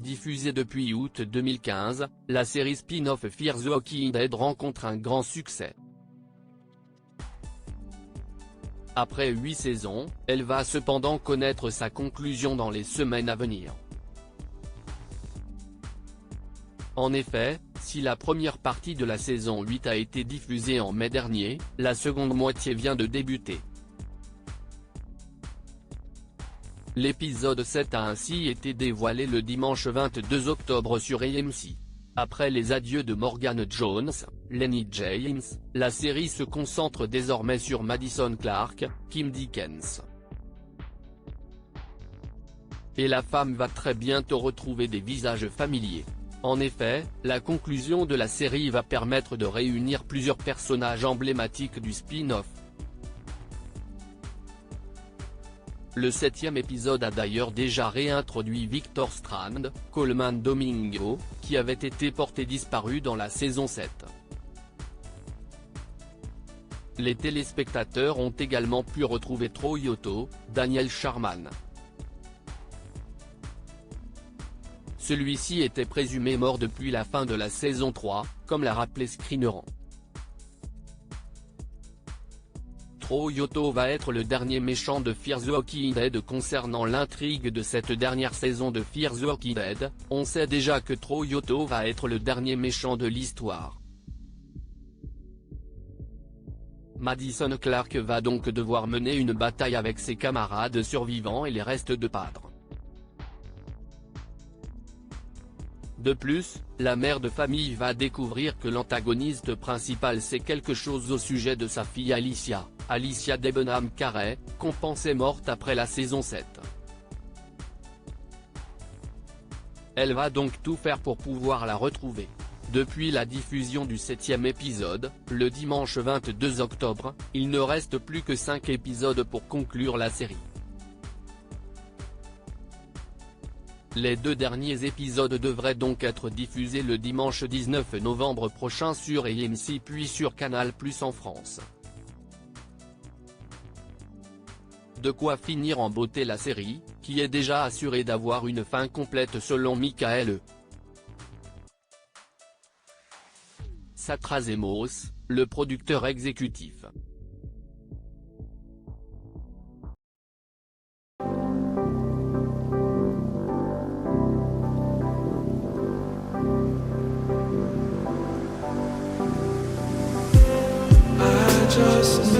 Diffusée depuis août 2015, la série spin-off Fear the Walking Dead rencontre un grand succès. Après 8 saisons, elle va cependant connaître sa conclusion dans les semaines à venir. En effet, si la première partie de la saison 8 a été diffusée en mai dernier, la seconde moitié vient de débuter. L'épisode 7 a ainsi été dévoilé le dimanche 22 octobre sur AMC. Après les adieux de Morgan Jones, Lenny James, la série se concentre désormais sur Madison Clark, Kim Dickens. Et la femme va très bientôt retrouver des visages familiers. En effet, la conclusion de la série va permettre de réunir plusieurs personnages emblématiques du spin-off. Le 7e épisode a d'ailleurs déjà réintroduit Victor Strand, Coleman Domingo, qui avait été porté disparu dans la saison 7. Les téléspectateurs ont également pu retrouver Troy Otto, Daniel Sharman. Celui-ci était présumé mort depuis la fin de la saison 3, comme l'a rappelé Screenerant. Troy Otto va être le dernier méchant de Fear the Walking Dead. Concernant l'intrigue de cette dernière saison de Fear the Walking Dead, on sait déjà que Troy Otto va être le dernier méchant de l'histoire. Madison Clark va donc devoir mener une bataille avec ses camarades survivants et les restes de Padre. De plus, la mère de famille va découvrir que l'antagoniste principal sait quelque chose au sujet de sa fille Alicia Debenham Carey, qu'on pensait morte après la saison 7. Elle va donc tout faire pour pouvoir la retrouver. Depuis la diffusion du 7e épisode, le dimanche 22 octobre, il ne reste plus que 5 épisodes pour conclure la série. Les 2 derniers épisodes devraient donc être diffusés le dimanche 19 novembre prochain sur AMC puis sur Canal+ en France. De quoi finir en beauté la série, qui est déjà assurée d'avoir une fin complète selon Michael Satrasemos, le producteur exécutif. Just